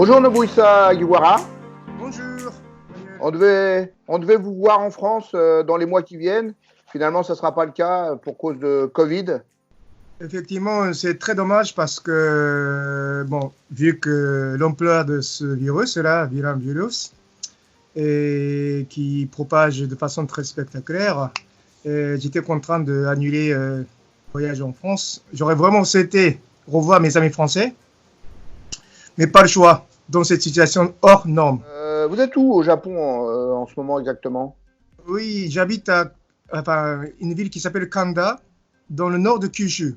Bonjour Nobuissa Giwara. Bonjour. On devait vous voir en France dans les mois qui viennent. Finalement, ça ne sera pas le cas pour cause de Covid. Effectivement, c'est très dommage parce que, bon, vu que l'ampleur de ce virus-là, virus, et qui propage de façon très spectaculaire, j'étais contraint d'annuler le voyage en France. J'aurais vraiment souhaité revoir mes amis français, mais pas le choix dans cette situation hors norme. Vous êtes où au Japon en ce moment exactement? Oui, j'habite à une ville qui s'appelle Kanda, dans le nord de Kyushu,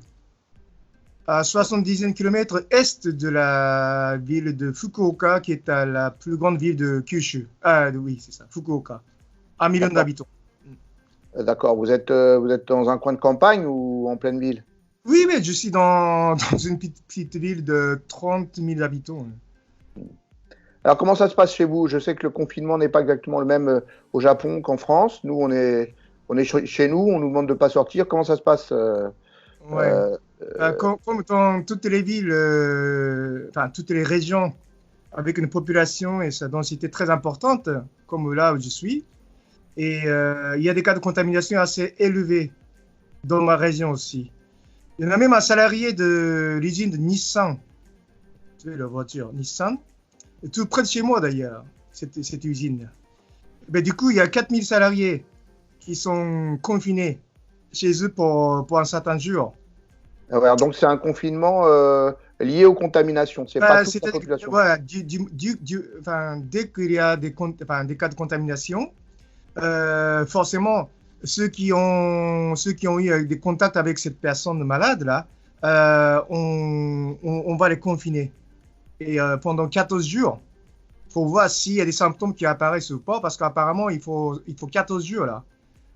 à 70 km est de la ville de Fukuoka, qui est la plus grande ville de Kyushu. Ah oui, c'est ça, Fukuoka, 1 million d'habitants. D'accord, vous êtes dans un coin de campagne ou en pleine ville? Oui, mais je suis dans une petite ville de 30 000 habitants. Alors comment ça se passe chez vous? Je sais que le confinement n'est pas exactement le même au Japon qu'en France. Nous, on est chez nous, on nous demande de ne pas sortir. Comment ça se passe Ouais. Comme dans toutes les villes, toutes les régions avec une population et sa densité très importante, comme là où je suis, et il y a des cas de contamination assez élevés dans ma région aussi. Il y en a même un salarié de l'usine de Nissan, tu sais, la voiture Nissan, tout près de chez moi d'ailleurs, cette usine. Mais du coup, il y a 4000 salariés qui sont confinés chez eux pour un certain jour. Alors, donc c'est un confinement lié aux contaminations, c'est pas toute la population. Voilà, dès qu'il y a des cas de contamination, forcément, ceux qui ont eu des contacts avec cette personne malade là, on va les confiner. Et pendant 14 jours, pour voir s'il y a des symptômes qui apparaissent ou pas, parce qu'apparemment, il faut 14 jours là,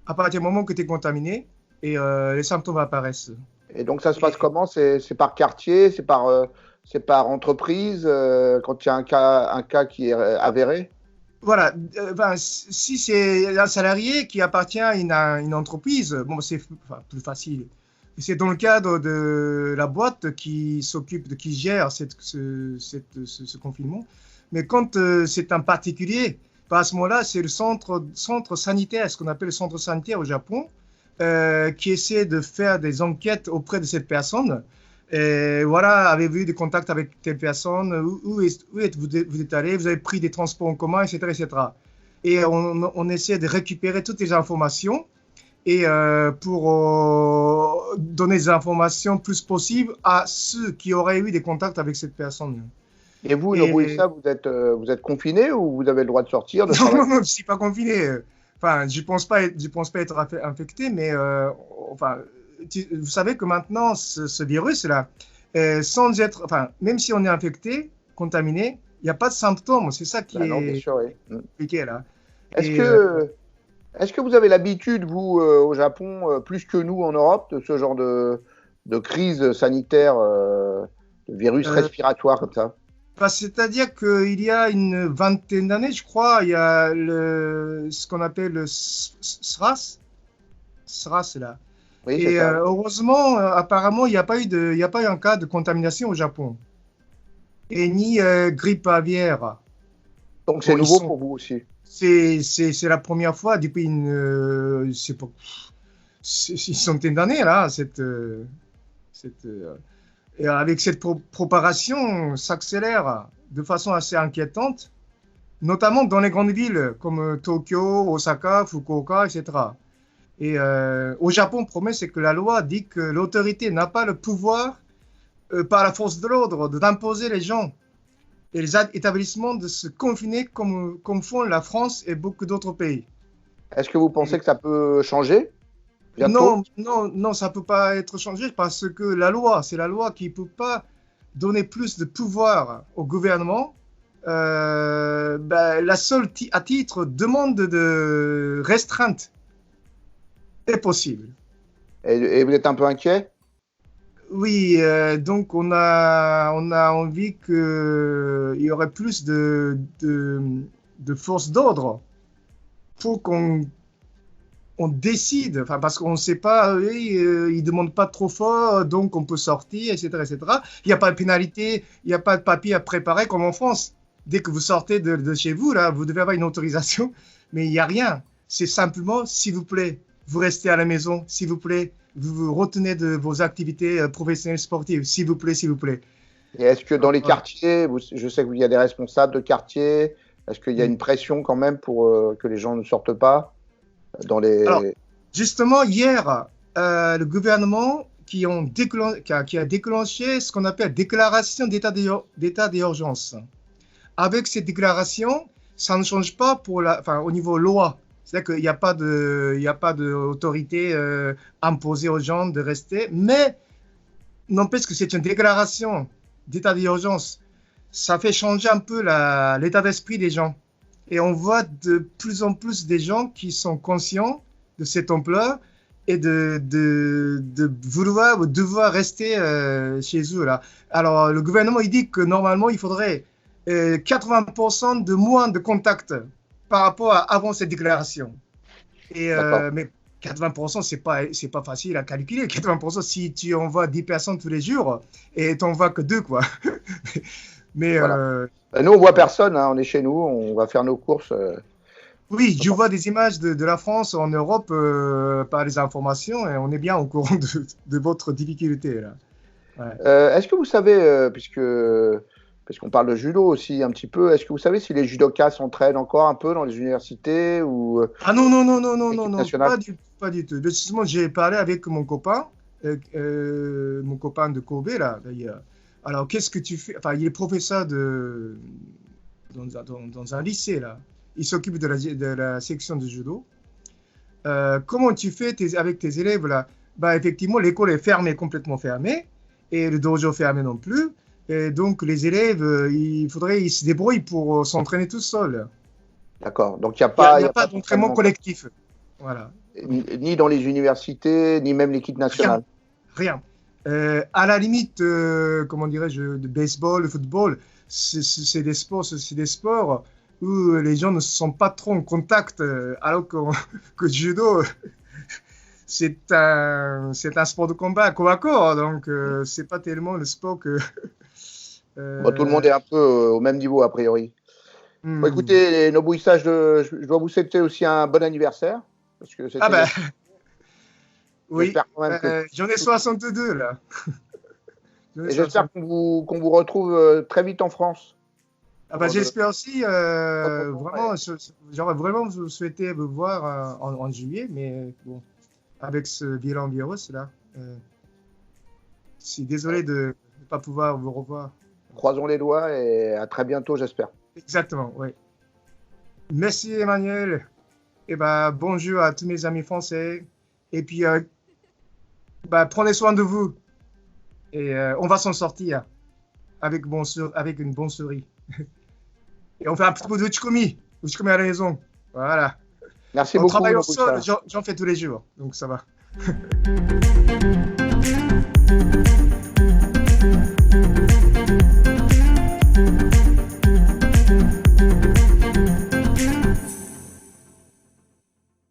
à partir du moment que tu es contaminé, et les symptômes apparaissent. Et donc ça se passe comment? C'est par quartier, c'est par entreprise, quand il y a un cas qui est avéré? Voilà, si c'est un salarié qui appartient à une entreprise, bon, c'est plus facile. C'est dans le cadre de la boîte qui gère ce confinement. Mais quand c'est un particulier, à ce moment-là, c'est le centre sanitaire, ce qu'on appelle le centre sanitaire au Japon, qui essaie de faire des enquêtes auprès de cette personne. Et voilà, avez-vous eu des contacts avec telle personne? Où vous êtes allé? Vous avez pris des transports en commun, etc., etc. Et on essaie de récupérer toutes les informations et pour donner des informations plus possibles à ceux qui auraient eu des contacts avec cette personne. Et vous, Nobuissa, vous êtes confiné ou vous avez le droit de sortir, de travailler? Non, je ne suis pas confiné. Enfin, je pense pas être infecté, mais vous savez que maintenant, ce virus-là, même si on est infecté, contaminé, il n'y a pas de symptômes. C'est ça qui non, bien est sûr, oui. compliqué là. Est-ce que vous avez l'habitude, vous, au Japon, plus que nous en Europe, de ce genre de crise sanitaire, de virus respiratoire comme ça? C'est-à-dire qu'il y a une vingtaine d'années, je crois, il y a ce qu'on appelle le SRAS là. Oui, et heureusement, apparemment, il n'y a pas eu un cas de contamination au Japon. Et ni grippe aviaire. Donc c'est nouveau pour vous aussi? C'est la première fois depuis une centaine d'années là. Et avec cette propagation s'accélère de façon assez inquiétante, notamment dans les grandes villes comme Tokyo, Osaka, Fukuoka, etc. Et au Japon, le problème, c'est que la loi dit que l'autorité n'a pas le pouvoir, par la force de l'ordre, d'imposer les gens et les établissements de se confiner comme font la France et beaucoup d'autres pays. Est-ce que vous pensez que ça peut changer bientôt? Non, ça ne peut pas être changé parce que c'est la loi qui ne peut pas donner plus de pouvoir au gouvernement. La seule à titre demande de restreinte est possible. Et vous êtes un peu inquiet? Oui, donc on a envie qu'il y aurait plus de force d'ordre pour qu'on décide, parce qu'on ne sait pas, ils ne demandent pas trop fort, donc on peut sortir, etc., etc. Il n'y a pas de pénalité, il n'y a pas de papier à préparer comme en France. dès que vous sortez de chez vous, là, vous devez avoir une autorisation, mais il n'y a rien. C'est simplement, s'il vous plaît, vous restez à la maison, s'il vous plaît, vous vous retenez de vos activités professionnelles sportives, s'il vous plaît, s'il vous plaît. Et est-ce que dans les quartiers, je sais qu'il y a des responsables de quartier, est-ce qu'il y a une pression quand même pour que les gens ne sortent pas dans les... Alors, justement, hier, le gouvernement qui a déclenché ce qu'on appelle déclaration d'état d'urgence. Avec cette déclaration, ça ne change pas au niveau loi. C'est-à-dire qu'il n'y a pas d'autorité imposée aux gens de rester, mais n'empêche que c'est une déclaration d'état d'urgence. Ça fait changer un peu l'état d'esprit des gens. Et on voit de plus en plus des gens qui sont conscients de cette ampleur et de vouloir ou devoir rester chez eux. Là. Alors, le gouvernement, il dit que normalement, il faudrait 80% de moins de contacts par rapport à avant cette déclaration. Mais 80%, c'est pas facile à calculer. 80%, si tu envoies 10 personnes tous les jours et tu n'envoies que 2, quoi. Mais voilà. Nous, on voit personne, hein, on est chez nous, on va faire nos courses. Oui, je vois des images de la France en Europe par les informations et on est bien au courant de votre difficulté. Là. Ouais. Est-ce que vous savez, parce qu'on parle de judo aussi un petit peu, est-ce que vous savez si les judokas s'entraînent encore un peu dans les universités ou Ah non, pas du tout. Justement, j'ai parlé avec mon copain de Kobe, là, d'ailleurs. Alors, qu'est-ce que tu fais? Enfin, il est professeur dans un lycée, là. Il s'occupe de la section de judo. Comment tu fais avec tes élèves, là? Bah, effectivement, l'école est fermée, complètement fermée, et le dojo fermé non plus. Et donc, les élèves, ils se débrouillent pour s'entraîner tout seuls. D'accord. Donc, il n'y a pas d'entraînement collectif. Voilà. Ni dans les universités, ni même l'équipe nationale. Rien. À la limite, comment dirais-je, de baseball, de football, c'est des sports où les gens ne sont pas trop en contact, alors que le judo, c'est un sport de combat corps à corps, donc c'est pas tellement le sport que... Bon, tout le monde est un peu au même niveau, a priori. Bon, écoutez, Nobuhisa, je dois vous souhaiter aussi un bon anniversaire. Parce que oui, j'en ai 62 là. Et j'espère qu'on vous retrouve très vite en France. J'espère aussi, vraiment, j'aurais vraiment souhaité vous voir en juillet, mais bon, avec ce violent virus là, je suis désolé de ne pas pouvoir vous revoir. Croisons les doigts et à très bientôt, j'espère. Exactement, oui. Merci Emmanuel. Et bonjour à tous mes amis français. Et puis, prenez soin de vous. Et on va s'en sortir avec une bonne souris. Et on fait un petit peu de uchikomi à la maison. Voilà. Merci beaucoup. On travaille au sol, j'en fais tous les jours, donc ça va.